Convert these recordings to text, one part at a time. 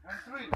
And three.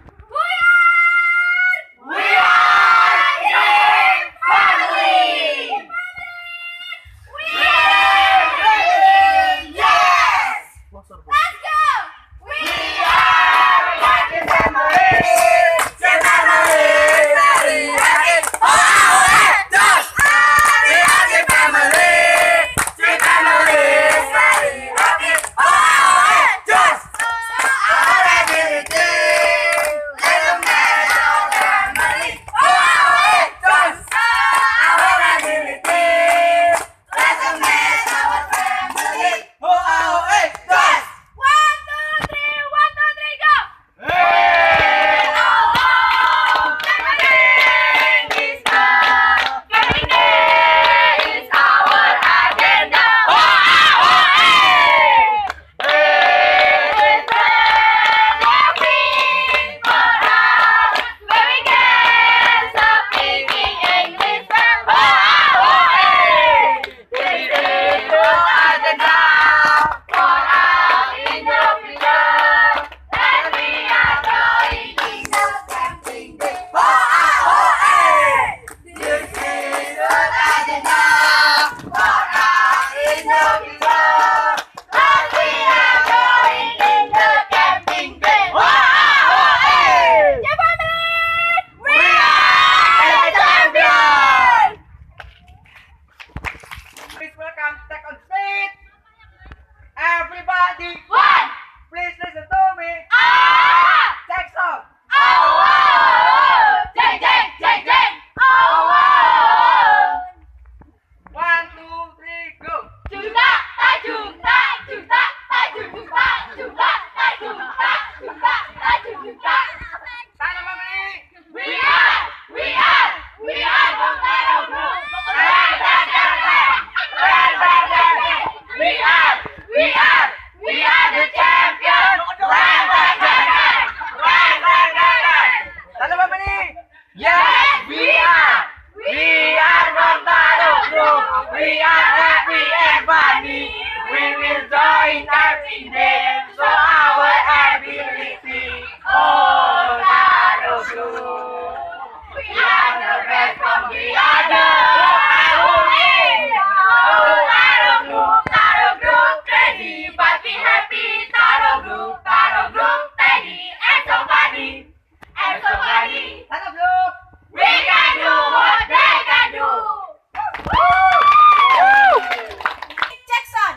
Please welcome, take on seat. Everybody, One. please listen to me. Take song. Jeng jeng jeng jeng. One, two, three, go. Junta tajunta junta tajunta junta tajunta junta tajunta. Sana family. We are Bongkaro Group. We are the champion. Sana family. Yes, we are. We are Bongkaro Group. We are happy and funny. We will join every day. So our ability. Oh, Bongkaro Group. We are the best from the other. Taro Group, ready, but be happy. Taro Group, steady, and so funny, and so funny. Sana Group. We can do what they can do. Jackson.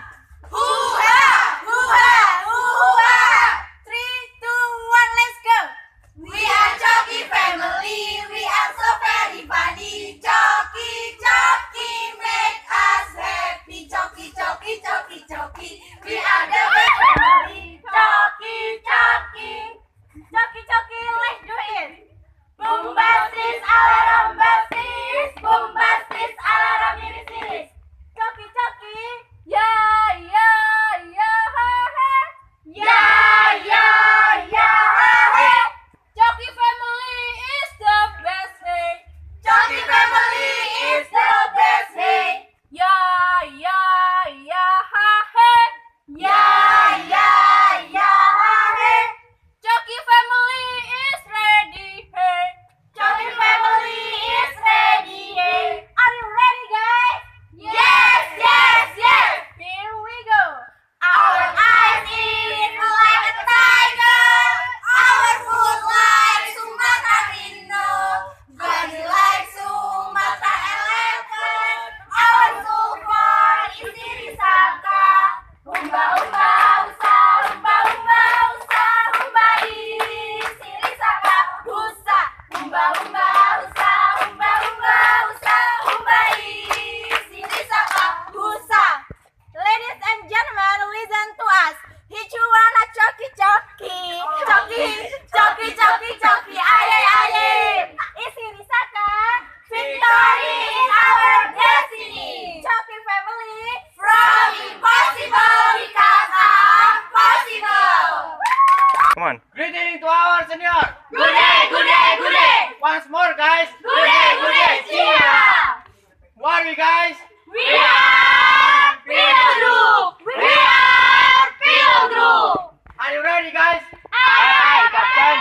Hoo-ha! Hoo-ha! Hoo-ha! 3, 2, 1, let's go. We are Jockey family. We are so very funny. Jockey, jockey, make us happy. Jockey, jockey, jockey, jockey. We are the best family. Jockey, jockey, jockey, jockey. Let's do it. Bombastis, alarm bastis. Bombastis, alarm iris-iris. Jockey, jockey. Ya, ya, ya, ha, ha. Ya, ya, ya, ha, ha. Jockey family is the best way. Jockey family is the best way. Ya, ya, ya, ha, ha. Ya, ya, ya, ha, ha. Jockey family is ready, hey. Jockey family is ready, hey. Are you ready, guys? Yes, yes, yes. Here we go. Our eyes is like a tiger. Our foot like Sumatra Rhino. Body like Sumatra elephant. Our super is Irisaka. Umba umba usa, umba umba usa, umba is Irisaka. Usa, umba umba usa, umba umba usa, umba is Irisaka. Usa. Ladies and gentlemen, listen to us. Hijuana jockey jockey, jockey jockey jockey jockey, aye aye. Isi Risaka, victory is our destiny. Jockey family, from impossible becomes possible. Come on. Greeting to our senior. Good day, good day, good day. Once more, guys. Good day, good day. See ya. Who are we, guys? We are Field Group. We are Field Group. Are you ready, guys? Aye, Captain.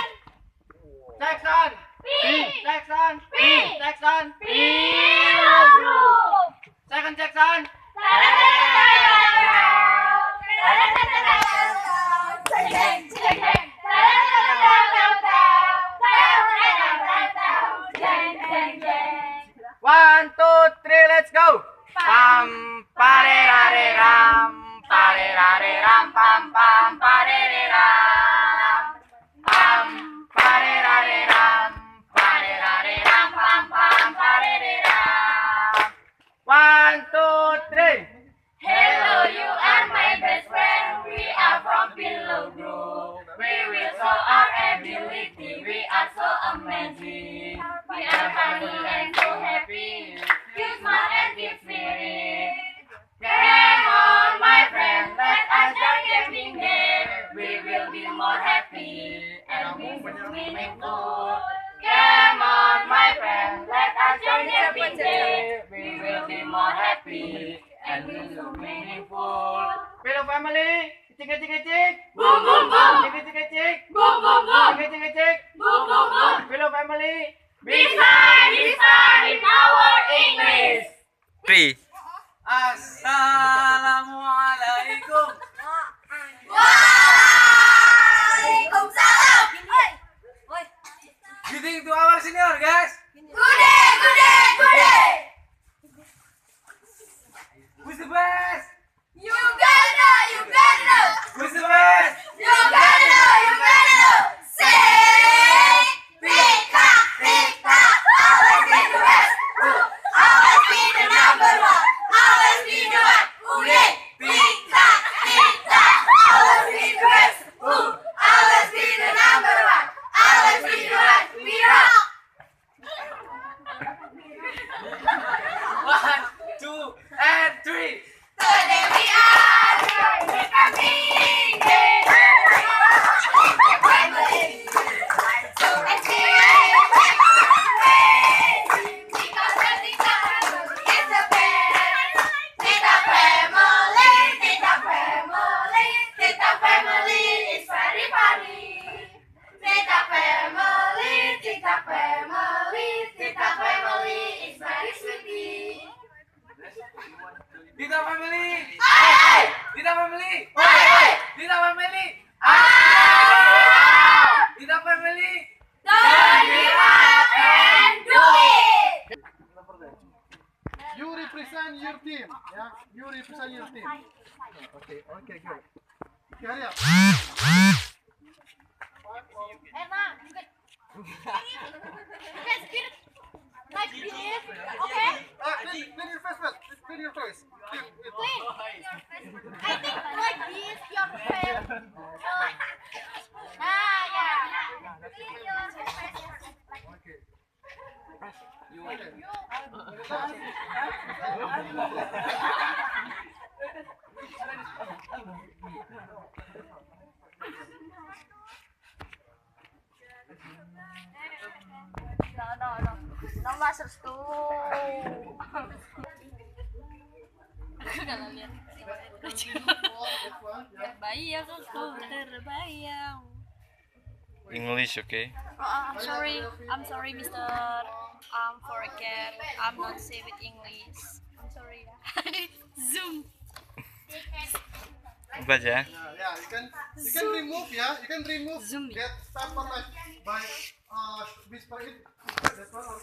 meaningful. Come on, my friend, let us join the big day. We will be more happy and will be meaningful. Hello, family. Cik. Boom, boom, boom. Cik. Boom, boom, boom. Cik. Boom, boom, boom. Hello, family. Bisa in our English. 3. Assalamualaikum. Waalaikumsalam. Greeting to our senior, guys. Good day. Who's the best? Uganda. Who's the best? Uganda. Say, Tika, always be the best. Always be the number one. Always be the one. Udah, Tika, always be the best. Always be the number one. Always be the one. We rock. 1, 2, and 3. Today we are becoming family. So let's be because Tika is the best. Tika family is very funny. Tika family is very sweetie. Dita family. Hey! Dita family. Hey! Dita family. Dita family. Don't give up and do it! You represent your team, yeah. You represent your team. Okay, good. Hurry up. Clean your face first. Clean your face. I think like this, your face. No masters too. Terbayang aku, terbayang. English, okay? I'm sorry, Mister. Forget. I'm not say with English. I'm sorry. Zoom. Apa aja? Yeah, you can remove, yeah. You can remove that paper like by whisper it. That one or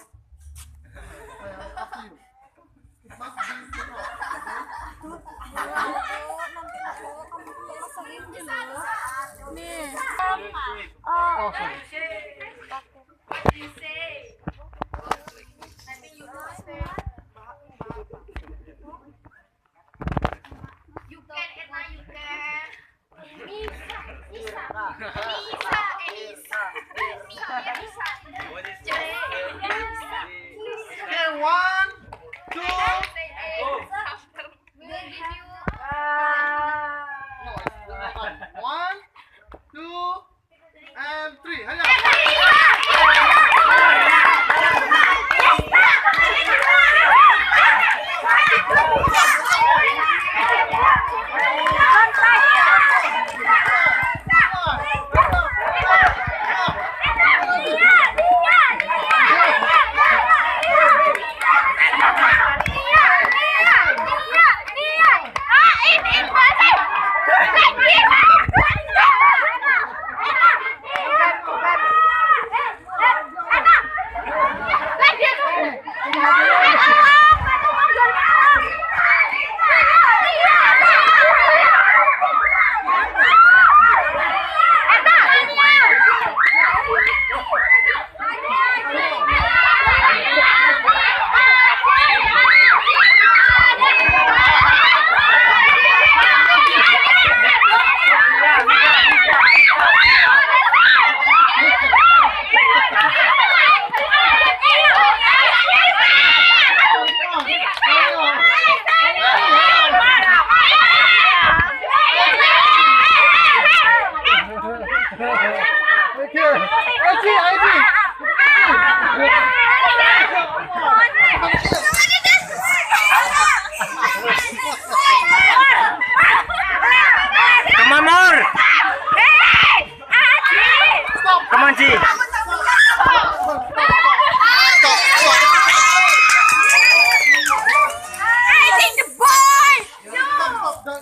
up to you. It must be taken off. Oh, sorry. You can, Edna, you can. Nisa. Okay, 1, 2. No, 1, 2, and 3. Hurry up. here. IG. Come on, more. Come on, G.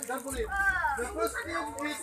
Don't believe. The first team is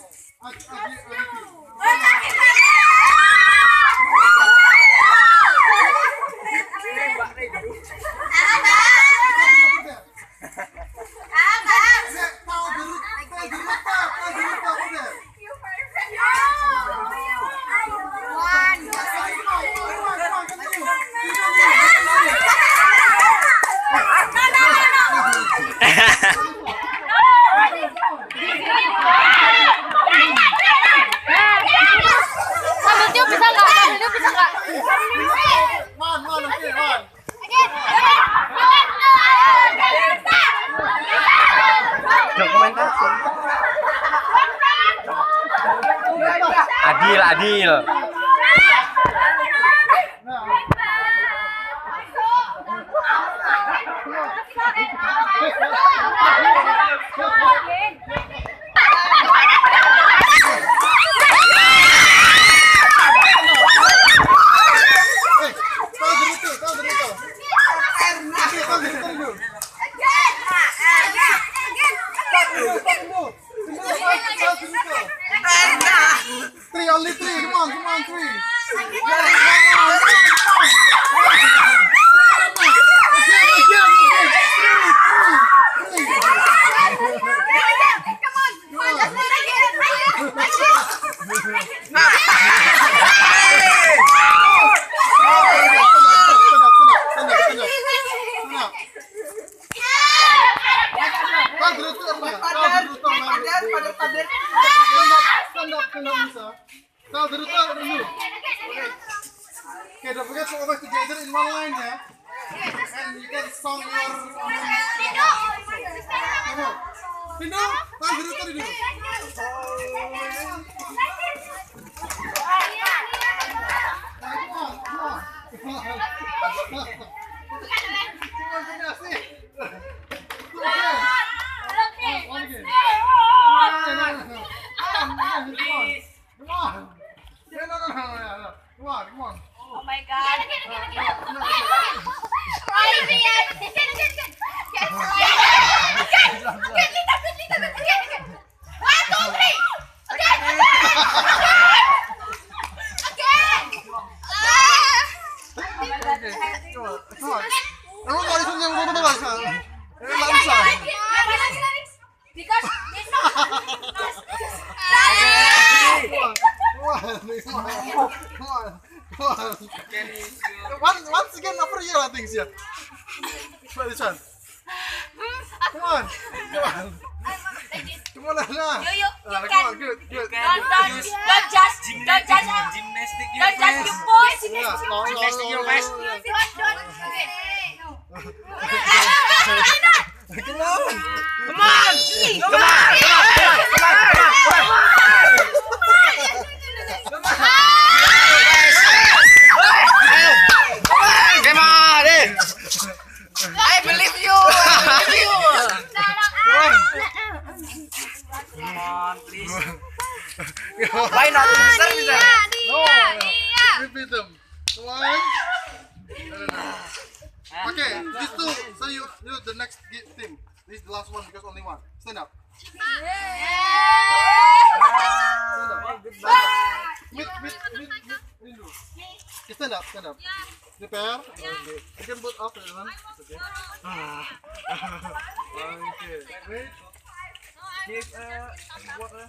Adil. Only three. Come on, three. Now the return dulu. Okay, don't forget to always together in one line, yeah. And you can song your. Pindu, now the return dulu. Come on. Oh my god. Once again, over here, I think, yeah. Try this one. Come on. Come on, Anna. Come on, good. Don't judge Gymnastic you push. Gymnastic your best. Come on. I believe you. Come on, please. Why not? Repeat them. One. Okay, these two. So you the next team. This is the last one because only one. Stand up. Meet. Okay, stand up. Prepare. Okay. You can put up everyone. Okay. Okay. Wait. Give water.